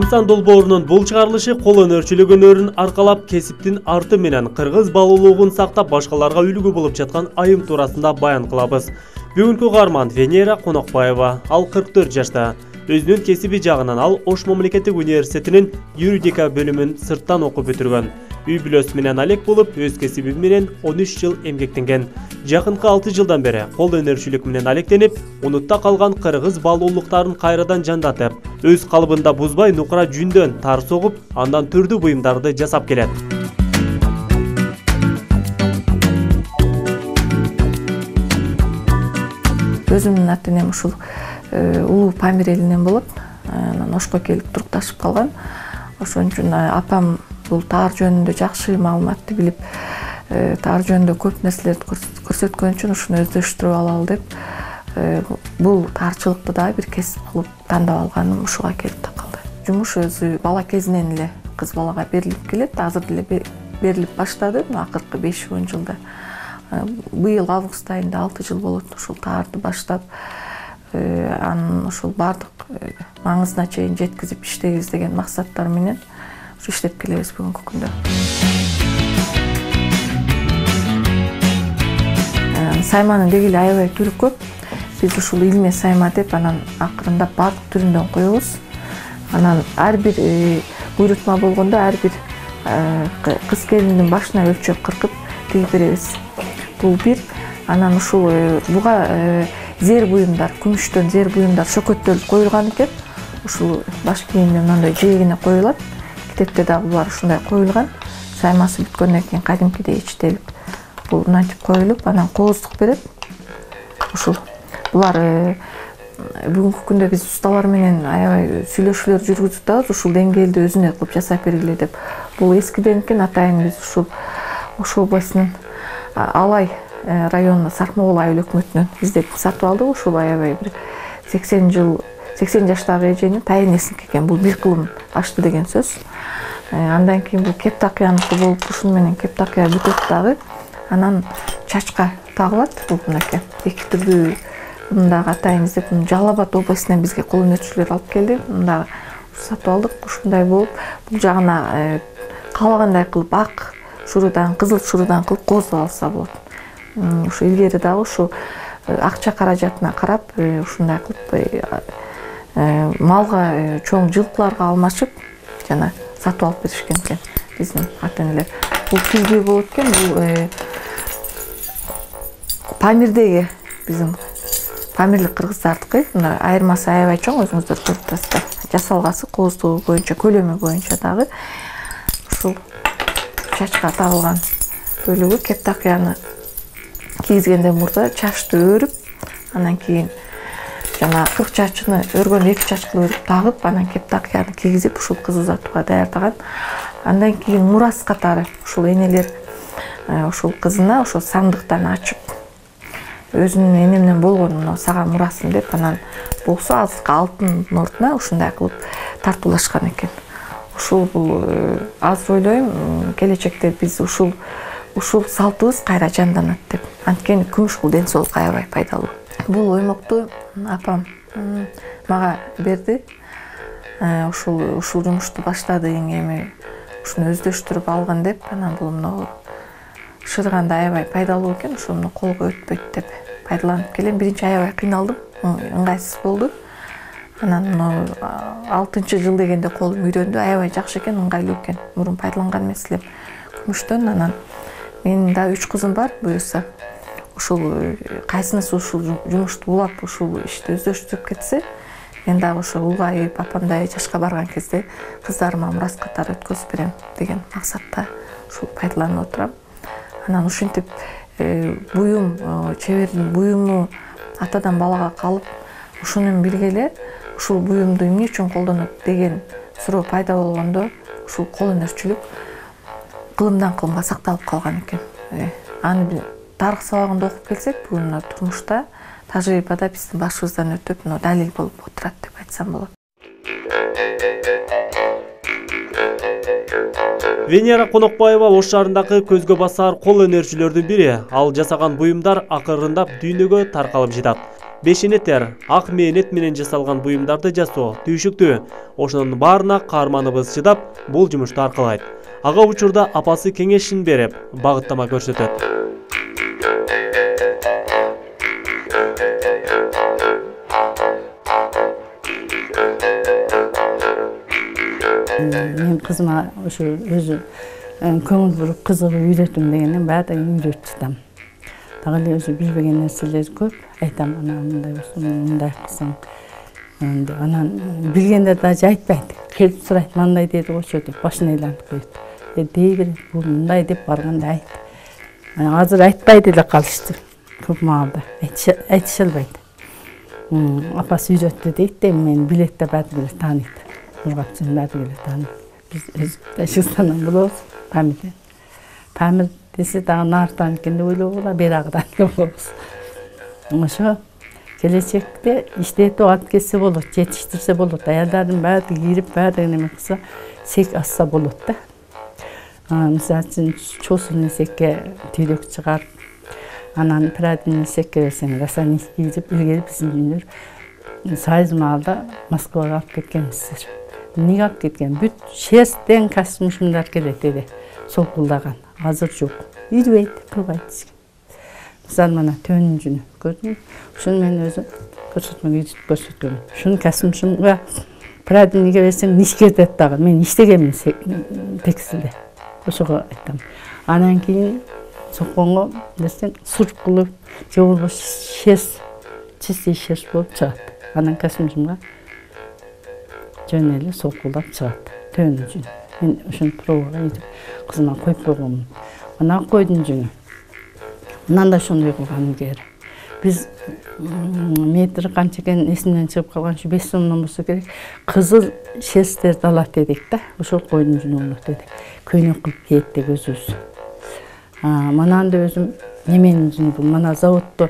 Инсан долбоорунун бул чыгарылышы кол өнөрчүлүк өнөрүн аркалап, кесиптин арты менен кыргыз балуулугун сактап, башкаларга үлгү болуп жаткан айым туурасында баян кылабыз. Бүгүнкү каарман Венера Конокбаева, ал 44 жашта. Өзүнүн кесиби жагынан ал Ош мамлекеттик университетинин юридика бөлүмүн сырттан окуп бүтүргөн. Үй бүлөсү менен алек болуп, өз кесиби менен 13 жыл эмгектенген. Жакынкы 6 жылдан бери кол өнөрчүлүк менен алектенип, унутта калган кыргыз балуулуктарын кайрадан жандатып, өз калыбында бузбай нукура жүндөн тар согуп, андан түрдүү буюмдарды жасап келет. Өзүмдүн ата-энем ушул улуу Памир элинен болот. Анан Ошко келип турукташып калган. Ошон үчүн апам бул таар жөнүндө жакшы маалыматты билип, таар жөнүндө көп нерселерди көрсөткөн үчүн ушуну өздөштүрүп алалы деп, бул таарчылыкты дагы бир кесип кылып тандап алганым ушуга келип такалды. Жумуш өзү бала кезинен эле кыз балага берилип келет, азыр деле берилип баштады, акыркы 5-10 жылда. Быйыл август айында 6 жыл болот ушул таарды баштап, анын ушул бардык маңызына чейин жеткизип иштейбиз деген максаттар менен иштеп келебиз бүгүнкү күндө. Сайманын дегили аябай түрү көп. Биз ушул илме сайма деп анан акырындап бардык түрүндөн коебуз. Анан ар бир буйрутма болгондо ар бир кыз келиндин башына өлчөп кыркып тигип беребиз. Бул бир. Анан ушул буга зер буюмдар, күмүштөн зер буюмдар шөкөттөлүп коюлган экен. Ушул баш кийимдин мындай жээгине коюлат. Китепте дагы булар ушундай коюлган. Саймасы бүткөндөн кийин кадимкидей ичтелип бул мынтип коюлуп, анан кооздук берет. Ушул булар бүгүнкү күндө биз усталар менен аябай сүйлөшүүлөр жүргүзүп атабыз, ушул деңгээлде өзүнө кылып жасап бергиле деп. Бул эскиден экен атайын биз ушул Ош областынын Алай районунун Сармоол айыл өкмөтүнөн издеп сатып алдык. Ушул аябай бир 80 жаштагы эженин тайынесиники экен. Бул бир кылым ашты деген сөз. Андан кийин бул кептакыяныкы болуп, ушун менен кептакыя бүтөт дагы. Анан чачка тагылат. Бул мынакей эки түрдүү мындагы атайын издеп, Жалал-Абад областынан бизге кол өнөрчүлөр алып келди. Мындагы сатып алдык. Ушундай болуп, бул жагына каалагандай кылып ак шурудан, кызыл шурудан кылып кооздоп алса болот. Ушу илгери дагы ушу акча каражатына карап, ушундай кылып малга, чоң жылкыларга алмашып, жана сатып алып беришкен экен биздин ата-энелер. Бул түздүү болот экен. Бул Памирдеги биздин Памирлик кыргыздардыкы. Мына айырмасы аябай чоң, өзүңүздөр көрүп турасыздар. Жасалгасы кооздугу боюнча, көлөмү боюнча дагы ушул чачка тагылган бөлүгү кептакыяны кийизгенден мурда чачты өрүп, анан кийин жана кырк чачыны өргөн эки чачкылы өрүп тагып, анан кептакыяны кийгизип ушул кыз узатууга даярдаган. Андан кийин мурас катары ушул энелер ушул кызына ошол сандыктан ачып, өзүнүн энемден болгон сага мурасым деп, анан болсо азыркы алтындын ордуна ушундай кылып тартуулашкан экен. Ушул бул азыр ойлойм, келечекте биз ушул салтыбыз кайра жанданат деп. Анткени күмүш бул ден соолукка аябай пайдалуу. Бул оймокту апам мага берди. Ушул жумушту баштады эми ушуну өздөштүрүп алган деп, анан бул мына шырганда аябай пайдалуу экен, ушуну колго өтпөйт деп пайдаланып келем. Биринчи аябай кыйналдым, ыңгайсыз болду. Анан 6 жыл дегенде колум үйрөндү, аябай жакшы экен, ыңгайлуу экен. Мурун пайдаланган эмес элем күмүштөн. Анан менин да 3 кызым бар, буюрса. Ушул кайсынысы ушул жумушту улап, ушул ишти өздөштүрүп кетсе, мен дагы ошо улгайып, апамдай жашка барган кезде кыздарыма мурас катары өткөзүп берем деген максатта ушул пайдаланып отурам. Анан ушинтип буюм, чебердин буюму атадан балага калып, ушунун бирге эле ушул буюмду эмне үчүн колдонот деген суроо пайда болгондо, ушул кол өнөрчүлүк кылымдан кылымга сакталып калган экен. Аны тарых сабагында окуп келсек, бүгүн турмушта, тажрыйбада биздин башыбыздан өтүп, далил болуп отурат деп айтсам болот. Венера Конокбаева Ош шаарындагы көзгө басар кол өнөрчүлөрдүн бири. Ал жасаган буюмдар акырындап дүйнөгө таркалып жатат. бешенетер, ак мээнет менен жасалган буюмдарды жасоо түйшүктүү. Ошонун баарына каарманыбыз чыдап, бул жумушту аркалайт. Ага учурда апасы кеңешин берип, багыттама көрсөтөт. Мен кызыма ошо өзү көңүл буруп кызыгып үйрөтүм дегенден баягы үйрөтүп жатам. Дагы эле өзү билбеген нерселер көп. Айтам, ана мындай болсун, мындай кылсаң. Анан билгендер даже айтпайт. Келип сурайт, мындай деди гочу деп башын айлантып коет. Дей берет, бул мындай деп барганда айт. Азыр айтпай деле калышты. Көп маалда айтыша албайт. Апасы үйрөттү дейт да, мен билет да баары эле тааныйт. Нургатчын баары эле тааныйт. Биз Ташкенттан болобуз, Памир. Памир десе дагы Нартан экен деп ойлогула, берагыдан деп болобуз. Ошо келечекте иштетип алып кетсе болот, жетиштирсе болот. Аялдардын баары кирип, баары неме кылса, сек асса болот да. Мисалы үчүн чосул несекке түйрөк чыгарып, анан пирадын несекке берсең, расанис кийип, илгери биздин күндөр сайыз маалда Москвага алып кеткенбиздер. Эмнеге алып кеткен? Бүт шерстен костюмдар келет эди, солкулдаган. Азыр жок. Ирбейт, кылбайт бизге. Мисалы мына төөнүн жүнү көрдүңбү? Ушуну мен өзү көрсөткөм. Ушунун костюмга пирадиниге берсең, нишкертет дагы. Мен иштегенмин текстилде. Ошого айтам. Анан кийин сокконго берсең, сурп кылып, же болбосо шерст, чистый шерст болуп чыгат. Анан костюмга жөн эле солкулдап чыгат. Төөнүн жүнү. Мен ушуну пробага этип кызыма коюп койгонмун. Анан койдун жүнү. Мындан да ошондой кылганым керек. Биз метр канча экен эсимден чыгып калган, 5 сомдон болсо керек. Кызыл шерсттерди алат дедик да. Ошол койдун жүнү болот дедик. Көйнөк кылып кийет деп өзүбүз. Манан да өзүм неменин жүнү бул, мана заводдо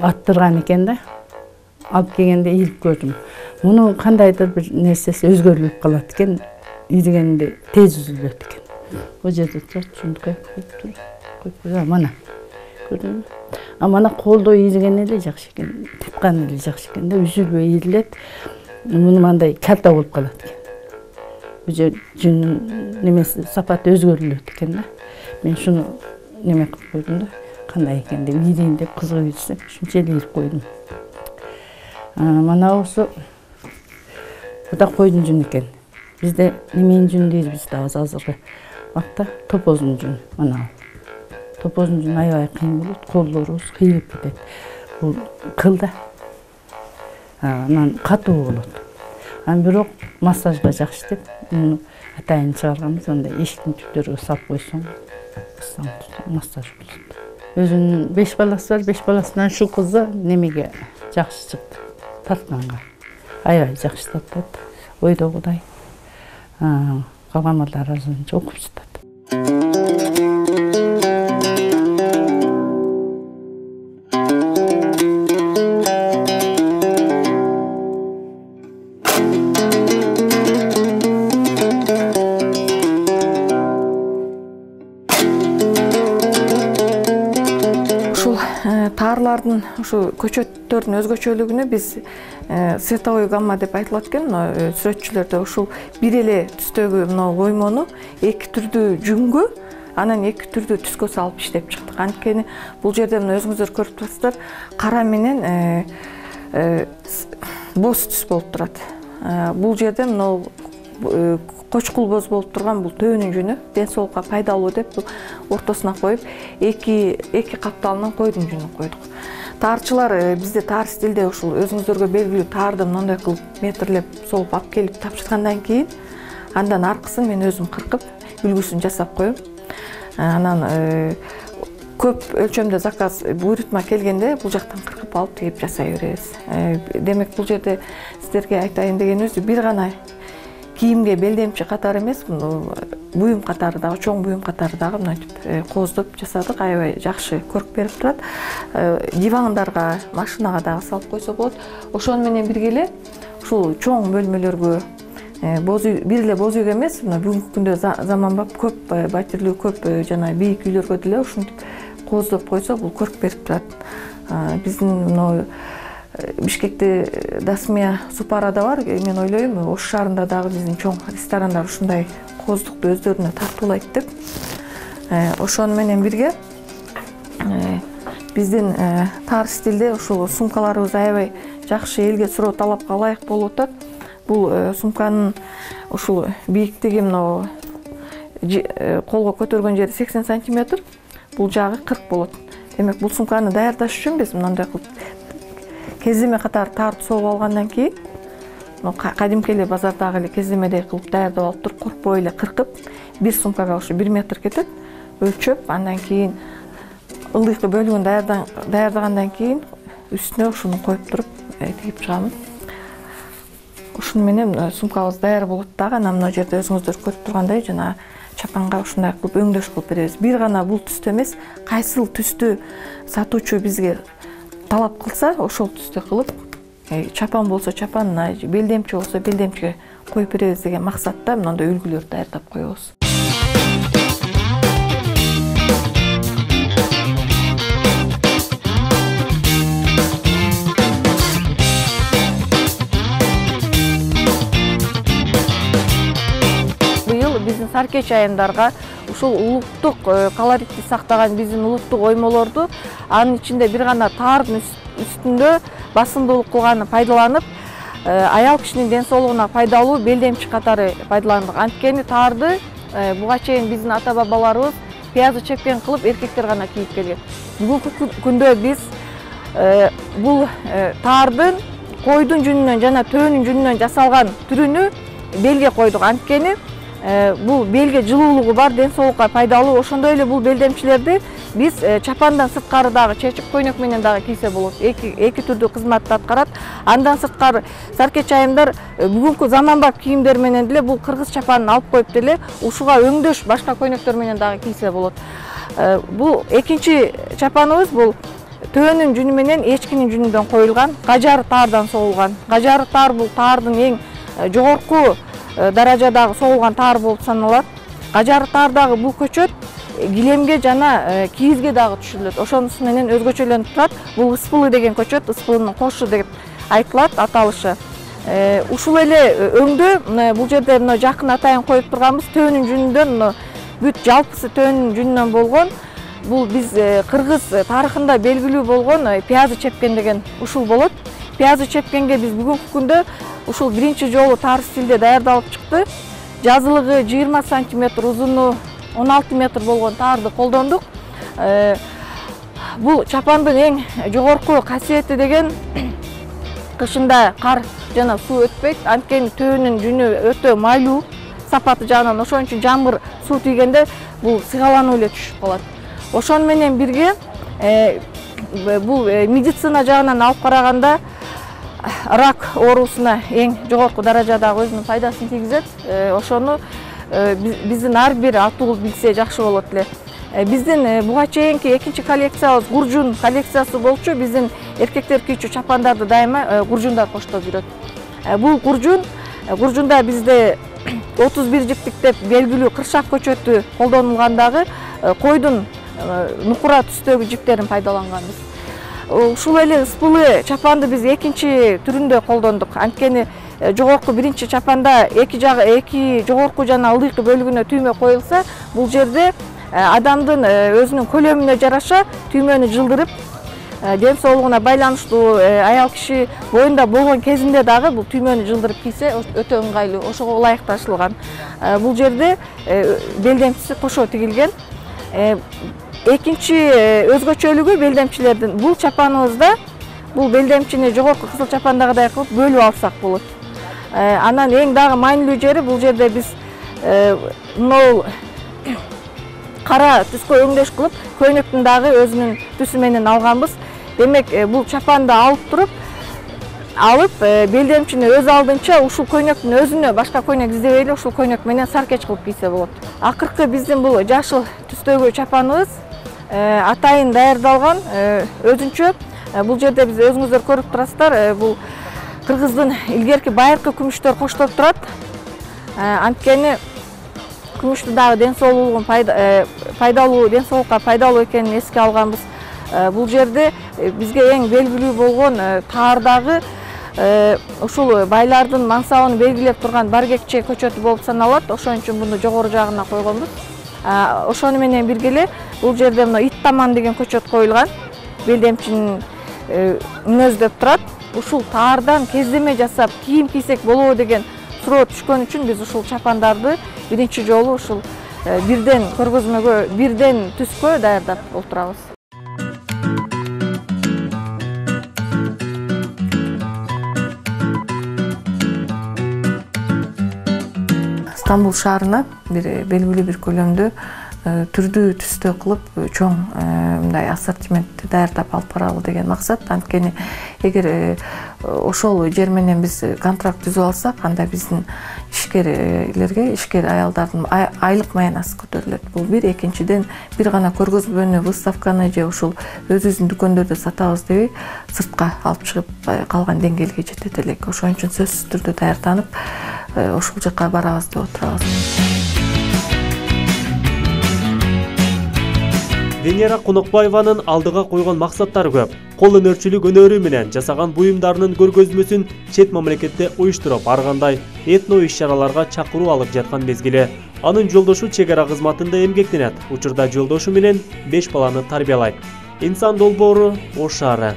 аттырган экен да. Алып келгенде ийип көрдүм. Мунун кандайдыр бир нерсеси өзгөрүлүп калат экен. Ийгенде тез үзүлөт экен. О жерде турат, жүнү коюп туруп, мана. Көрдүңбү? Мана колдо ийилген эле жакшы экен, типкан эле жакшы экен да, үзүлбөй ийилет. Муну мындай калта болуп калат экен. Бу жер жүнүн немеси сапаты өзгөрүлөт экен да. Мен шуну неме кылып койдум да, кандай экен деп ийилейин деп кызыгып жүрсөм, ушунча эле ийип койдум. Мана болсо бу да койдун жүнү экен. Бизде неменин жүнү дейбиз бизде азыркы вакытта топоздун жүнү. Мана топоздун жүнү аябай кыйын болот, колдорубуз кыйылып кетет. Бул кыл да. Анан катуу болот. Бирок массажга жакшы деп, муну атайын чыгарганбыз, андай эшиктин түптөрүгө салып койсоң, массаж болот. Өзүнүн 5 баласы бар, 5 баласынан шу кызы немеге жакшы чыкты, тартканга. Аябай жакшы тартат, ойдогудай. Калган балдар азырынча окуп жатат. Таарлардын ушу көчөттөрдүн өзгөчөлүгүнө биз световой гамма деп айтылат экен. Сүрөтчүлөрдө ушул бир эле түстөгү мына оймону эки түрдүү жүнгө, анан эки түрдүү түскө салып иштеп чыктык. Анткени бул жерде мына өзүңүздөр көрүп турасыздар, кара менен боз түс болуп турат. Бул жерде мына кочкул боз болуп турган бул төөнүн жүнү ден соолукка пайдалуу деп ортосуна коюп, эки капталынан койдун жүнүн койдук. Таарчылар бизде таар стилде ушул өзүңүздөргө белгилүү таарды мындай кылып метрлеп соолуп алып келип тапшыргандан кийин, андан аркысын мен өзүм кыркып, үлгүсүн жасап коем. Анан көп өлчөмдө заказ буйрутма келгенде бул жактан кыркып алып тигип жасай беребиз. Демек бул жерде сиздерге айтайын дегенибиз бир гана кийимге белдемчи катары эмес, буюм катары дагы, чоң буюм катары дагы мынтип кооздоп жасадык. Аябай жакшы көрк берип турат. Дивандарга, машинага дагы салып койсо болот. Ошону менен бирге эле ушул чоң бөлмөлөргө бир эле боз үйгө эмес, бүгүнкү күндө заманбап көп батирлүү, көп жана бийик үйлөргө деле ушинтип кооздоп койсо бул көрк берип турат. Биздин мына Бишкекте Дасмия Супарада бар. Мен ойлойм, Ош шаарында дагы биздин чоң ресторандар ушундай кооздукту өздөрүнө тартуулайт деп. Ошону менен бирге биздин тар стилде ушул сумкаларыбыз аябай жакшы, элге суроо талапка ылайык болуп атат. Бул сумканын ушул бийиктиги мына колго көтөргөн жери 80 сантиметр, бул жагы 40 болот. Демек, бул сумканы даярдаш үчүн биз мындай кылып кездеме катары тартып согуп алгандан кийин, кадимки эле базардагы эле кездемедей кылып даярдап алып туруп, коркпой эле кыркып, бир сумкага ушу 1 метр кетет, өлчөп, андан кийин ылдыйкы бөлүгүн даярдагандан кийин үстүнө ушуну коюп туруп тигип чыгамын. Ушуну менен сумкабыз даяр болот дагы. Анан мына жерде өзүңүздөр көрүп тургандай жана чапанга ушундай кылып өңдөш кылып беребиз. Бир гана бул түстө эмес, кайсыл түстү сатуучу бизге талап кылса, ошол түстө кылып, чапан болсо чапанына, белдемчи болсо белдемчиге коюп беребиз деген максатта мындай үлгүлөрдү даярдап коебуз. Биздин Саркеч айымдарга ушул улуттук колоритти сактаган биздин улуттук оймолорду анын ичинде бир гана таардын үстүндө басымдуулук кылганы пайдаланып, аял кишинин ден соолугуна пайдалуу белдемчи катары пайдаландык. Анткени таарды буга чейин биздин ата бабаларыбыз пиязы чепкен кылып эркектер гана кийип келген. Бүгүнкү күндө биз бул таардын койдун жүнүнөн жана төөнүн жүнүнөн жасалган түрүнү белге койдук. Анткени бул белге жылуулугу бар, ден соолукка пайдалуу. Ошондой эле бул белдемчилерди биз чапандан сырткары дагы чечип көйнөк менен дагы кийсе болот. Эки түрдүү кызматты аткарат. Андан сырткары Саркеч айымдар бүгүнкү заманбап кийимдер менен деле бул кыргыз чапанын алып коюп деле ушуга өңдөш башка көйнөктөр менен дагы кийсе болот. Бул экинчи чапаныбыз бул төөнүн жүнү менен эчкинин жүнүндөн коюлган, гажары таардан согулган. Гажары таар бул таардын эң жогорку даражадагы согулган таар болуп саналат. Гажары таардагы бул көчөт килемге жана кийизге дагы түшүрүлөт. Ошонусу менен өзгөчөлөнүп турат. Бул ыспылы деген көчөт, ыспылынын кошу деп айтылат аталышы. Ушул эле өңдө бул жерде мына жакын атайын коюп турганыбыз төөнүн жүнүндөн, бүт жалпысы төөнүн жүнүнөн болгон. Бул биз кыргыз тарыхында белгилүү болгон пиязы чепкен деген ушул болот. Пиязы чепкенге биз бүгүнкү күндө ушул биринчи жолу тар стилде даярдалып чыкты. Жазылыгы 20 сантиметр, узуну 16 метр болгон таарды колдондук. Бул чапандын эң жогорку касиети деген кышында кар жана суу өтпөйт. Анткени төөнүн жүнү өтө майлуу сапаты жагынан, ошон үчүн жамгыр, суу тийгенде бул сыгаланып эле түшүп калат. Ошону менен бирге бул медицина жагынан алып караганда рак оорусуна эң жогорку даражадагы өзүнүн пайдасын тийгизет. Ошону биздин ар бир атуу билсе жакшы болот эле. Биздин буга чейинки экинчи коллекциябыз гуржун коллекциясы болчу. Биздин эркектер кийүүчү чапандарды дайыма гуржундар коштоп жүрөт. Бул гуржунда бизде 31 жиптик деп белгилүү кыршак көчөтү колдонулгандагы койдун нукура түстөгү жиптерин пайдаланганбыз. Ушул эле ыспылы чапанды биз экинчи түрүндө колдондук. Анткени жогорку биринчи чапанда эки жогорку жана ылдыйкы бөлүгүнө түймө коюлса, бул жерде адамдын өзүнүн көлөмүнө жараша түймөнү жылдырып, ден соолугуна байланыштуу аял киши боюнда болгон кезинде дагы бул түймөнү жылдырып кийсе өтө ыңгайлуу, ошого ылайыкташылган. Бул жерде белдемчиси кошо тигилген. Экинчи өзгөчөлүгү белдемчилердин бул чапаныбызда бул белдемчини жогорку кызыл чапандагыдай кылып бөлүп алсак болот. Анан эң дагы маанилүү жери бул жерде биз мынау кара түскө өңдөш кылып көйнөктүн дагы өзүнүн түсү менен алганбыз. Демек, бул чапанды алып белдемчини өз алдынча ушул көйнөктүн өзүнө башка көйнөк издебей эле ушул көйнөк менен саркеч кылып кийсе болот. Акыркы биздин бул жашыл түстөгү чапаныбыз атайын даярдалган өзүнчө. Бул жерде биз өзүңүздөр көрүп турасыздар, бул кыргыздын илгерки байыркы күмүштөр коштоп турат. Анткени күмүштү дагы ден соолугун пайдалуу, ден соолукка пайдалуу экенин эске алганбыз. Бул жерде бизге эң белгилүү болгон таардагы ушул байлардын мансабын белгилеп турган баргекче көчөтү болуп саналат. Ошон үчүн муну жогору жагына койгонбуз. Ошону менен бирге эле бул жерде мына ит таман деген көчөт коюлган. Белдемчинин мүнөздөп турат. Ушул таардан кездеме жасап кийим кийсек болобу деген суроо түшкөн үчүн биз ушул чапандарды биринчи жолу ушул бирден көргөзмөгө, бирден түскө даярдап олтурабыз. Стамбул шаарына белгилүү бир көлөмдө түрдүү түстө кылып чоң мындай ассортиментти даярдап алып баралы деген максат. Анткени эгер ошол жер менен биз контракт түзүп алсак, анда биздин ишкерлерге, ишкер аялдардын айлык маянасы көтөрүлөт. Бул бир. Экинчиден, бир гана көргөзмөнү, выставканы же ушул өзүбүздүн дүкөндөрдө сатабыз дебей, сыртка алып чыгып калган деңгээлге жетет элек. Ошон үчүн сөзсүз түрдө даярданып, ошол жака барабыз деп отурабыз. Венера Конокбаеванын алдыга койгон максаттары көп. Кол өнөрчүлүк өнөрү менен жасаган буюмдарынын көргөзмөсүн чет мамлекетте уюштуруп, ар кандай этно иш-чараларга чакыруу алып жаткан мезгили. Анын жолдошу чек ара кызматында эмгектенет. Учурда жолдошу менен 5 баланы тарбиялайт. Инсан долбоору Ош шаары.